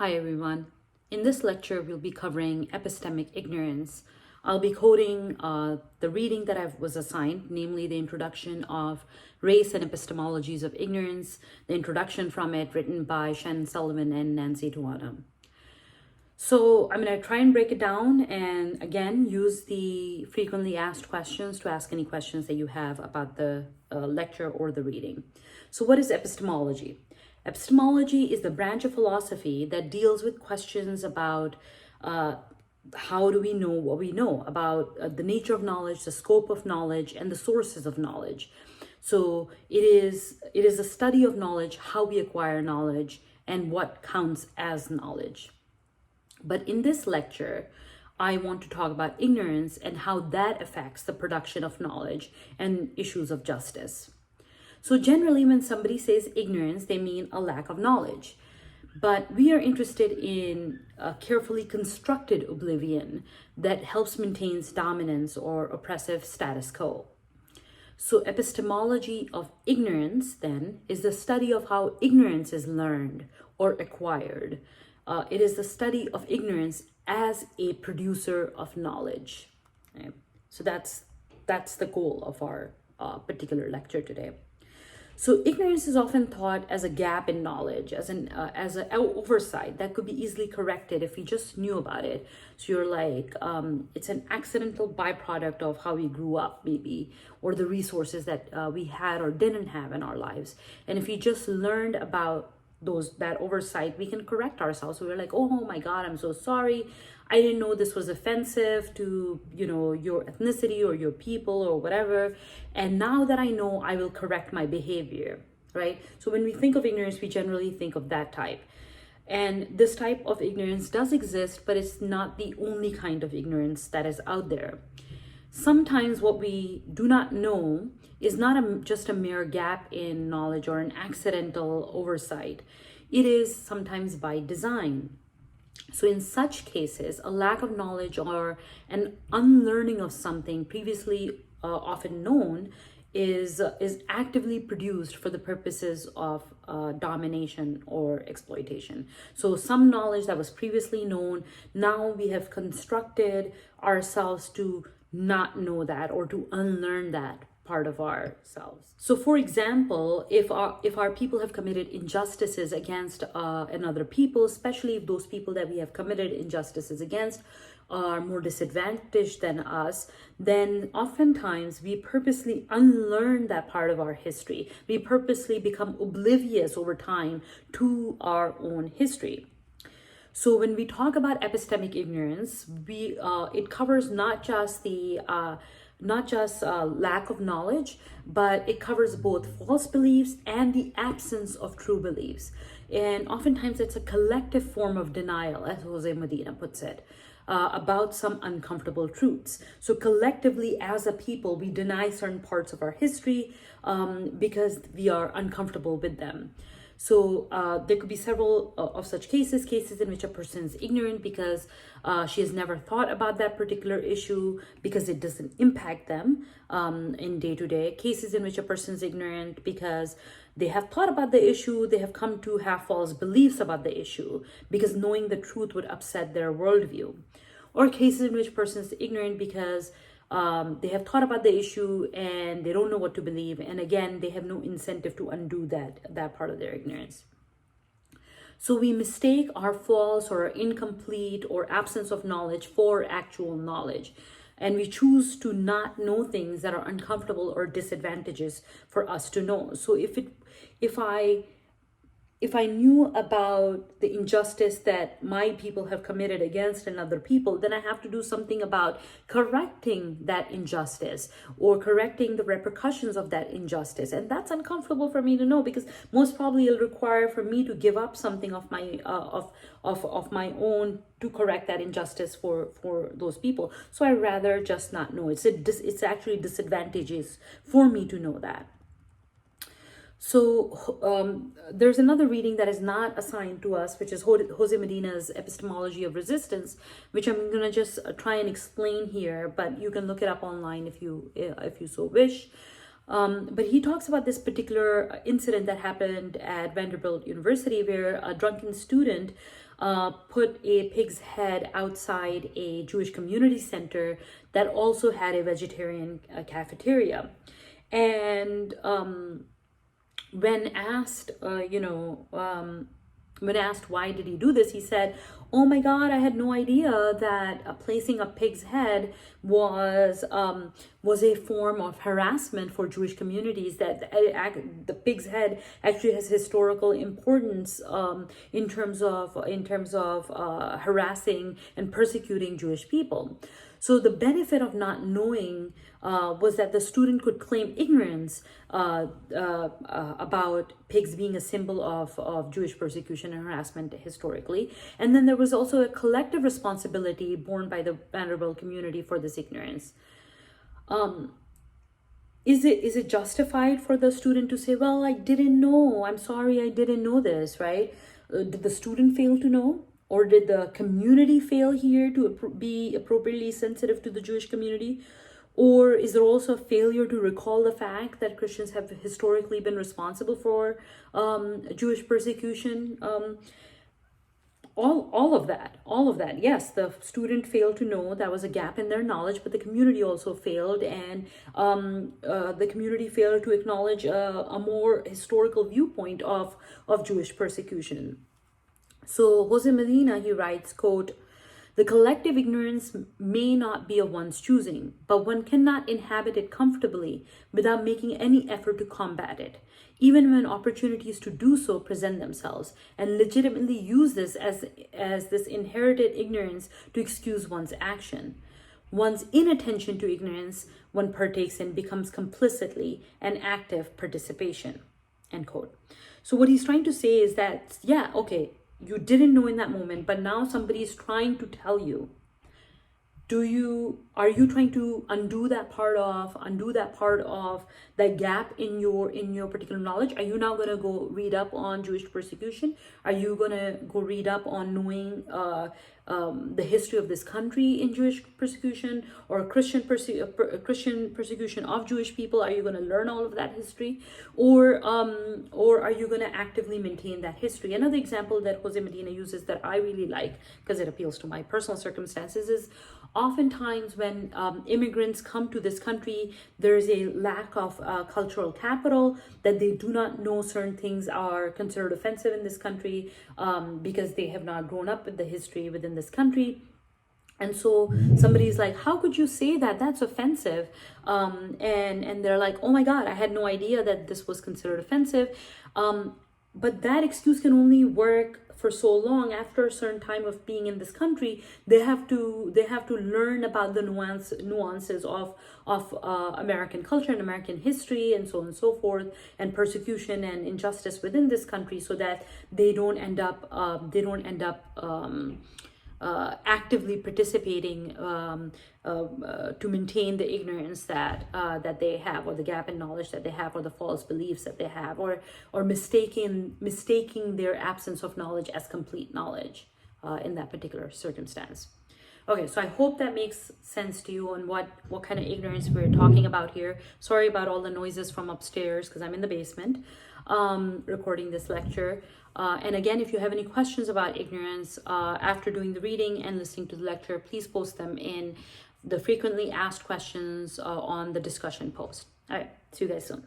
Hi everyone. In this lecture, we'll be covering epistemic ignorance. I'll be quoting the reading that I was assigned, namely the introduction of Race and Epistemologies of Ignorance, the introduction from it written by Shannon Sullivan and Nancy Tuana. So I'm going to try and break it down and again, use the frequently asked questions to ask any questions that you have about the lecture or the reading. So what is epistemology? Epistemology is the branch of philosophy that deals with questions about how do we know what we know, about the nature of knowledge, the scope of knowledge, and the sources of knowledge. So it is a study of knowledge, how we acquire knowledge, and what counts as knowledge. But in this lecture, I want to talk about ignorance and how that affects the production of knowledge and issues of justice. So generally, when somebody says ignorance, they mean a lack of knowledge. But we are interested in a carefully constructed oblivion that helps maintain dominance or oppressive status quo. So epistemology of ignorance, then, is the study of how ignorance is learned or acquired. It is the study of ignorance as a producer of knowledge. Okay? So that's the goal of our particular lecture today. So ignorance is often thought as a gap in knowledge, as an oversight that could be easily corrected if we just knew about it. So you're like, it's an accidental byproduct of how we grew up, maybe, or the resources that we had or didn't have in our lives. And if we just learned about that oversight, we can correct ourselves. So we're like, oh my God, I'm so sorry. I didn't know this was offensive to, your ethnicity or your people or whatever. And now that I know, I will correct my behavior, right? So when we think of ignorance, we generally think of that type. And this type of ignorance does exist, but it's not the only kind of ignorance that is out there. Sometimes what we do not know is not just a mere gap in knowledge or an accidental oversight. It is sometimes by design. So in such cases, a lack of knowledge or an unlearning of something previously often known is actively produced for the purposes of domination or exploitation. So some knowledge that was previously known, now we have constructed ourselves to not know that or to unlearn that part of ourselves. So for example, if our people have committed injustices against another people, especially if those people that we have committed injustices against are more disadvantaged than us, then oftentimes we purposely unlearn that part of our history. We purposely become oblivious over time to our own history. So when we talk about epistemic ignorance, it covers not just lack of knowledge, but it covers both false beliefs and the absence of true beliefs. And oftentimes it's a collective form of denial, as Jose Medina puts it, about some uncomfortable truths. So collectively as a people, we deny certain parts of our history because we are uncomfortable with them. So there could be several of such cases in which a person is ignorant because she has never thought about that particular issue because it doesn't impact them in day-to-day. Cases in which a person is ignorant because they have thought about the issue, they have come to have false beliefs about the issue because knowing the truth would upset their worldview. Or cases in which a person is ignorant because they have thought about the issue and they don't know what to believe. And again, they have no incentive to undo that part of their ignorance. So we mistake our false or incomplete or absence of knowledge for actual knowledge. And we choose to not know things that are uncomfortable or disadvantageous for us to know. So if I knew about the injustice that my people have committed against another people, then I have to do something about correcting that injustice or correcting the repercussions of that injustice. And that's uncomfortable for me to know because most probably it'll require for me to give up something of my of my own to correct that injustice for those people. So I rather just not know. It's actually disadvantageous for me to know that. So there's another reading that is not assigned to us, which is Jose Medina's Epistemology of Resistance, which I'm going to just try and explain here, but you can look it up online if you so wish. But he talks about this particular incident that happened at Vanderbilt University, where a drunken student put a pig's head outside a Jewish community center that also had a vegetarian cafeteria. And when asked, when asked why did he do this, he said, "Oh my God, I had no idea that placing a pig's head was a form of harassment for Jewish communities. That the pig's head actually has historical importance in terms of harassing and persecuting Jewish people." So the benefit of not knowing was that the student could claim ignorance about pigs being a symbol of Jewish persecution and harassment historically. And then there was also a collective responsibility borne by the Vanderbilt community for this ignorance. Is it justified for the student to say, "Well, I didn't know, I'm sorry, I didn't know this," right? Did the student fail to know? Or did the community fail here to be appropriately sensitive to the Jewish community? Or is there also a failure to recall the fact that Christians have historically been responsible for Jewish persecution? All of that. Yes, the student failed to know, that was a gap in their knowledge, but the community also failed, and the community failed to acknowledge a more historical viewpoint of Jewish persecution. So Jose Medina, he writes, quote, "The collective ignorance may not be of one's choosing, but one cannot inhabit it comfortably without making any effort to combat it, even when opportunities to do so present themselves, and legitimately use this as this inherited ignorance to excuse one's action. One's inattention to ignorance one partakes in becomes complicitly an active participation," end quote. So what he's trying to say is that, yeah, okay, you didn't know in that moment, but now somebody is trying to tell you. Are you trying to undo that part of that gap in your particular knowledge? Are you now going to go read up on Jewish persecution? Are you going to go read up on knowing the history of this country in Jewish persecution, or Christian persecution of Jewish people? Are you going to learn all of that history, or are you going to actively maintain that history? Another example that Jose Medina uses that I really like, because it appeals to my personal circumstances, is oftentimes when immigrants come to this country, there is a lack of cultural capital, that they do not know certain things are considered offensive in this country because they have not grown up with the history within this country. And so somebody's like, "How could you say that? That's offensive." And they're like, "Oh my God, I had no idea that this was considered offensive." But that excuse can only work for so long. After a certain time of being in this country, they have to learn about the nuances of American culture and American history, and so on and so forth, and persecution and injustice within this country, so that they don't end up actively participating to maintain the ignorance that they have, or the gap in knowledge that they have, or the false beliefs that they have, or mistaking their absence of knowledge as complete knowledge in that particular circumstance. Okay, so I hope that makes sense to you on what kind of ignorance we're talking about here. Sorry about all the noises from upstairs, because I'm in the basement recording this lecture. And again, if you have any questions about ignorance after doing the reading and listening to the lecture, please post them in the frequently asked questions on the discussion post. All right, see you guys soon.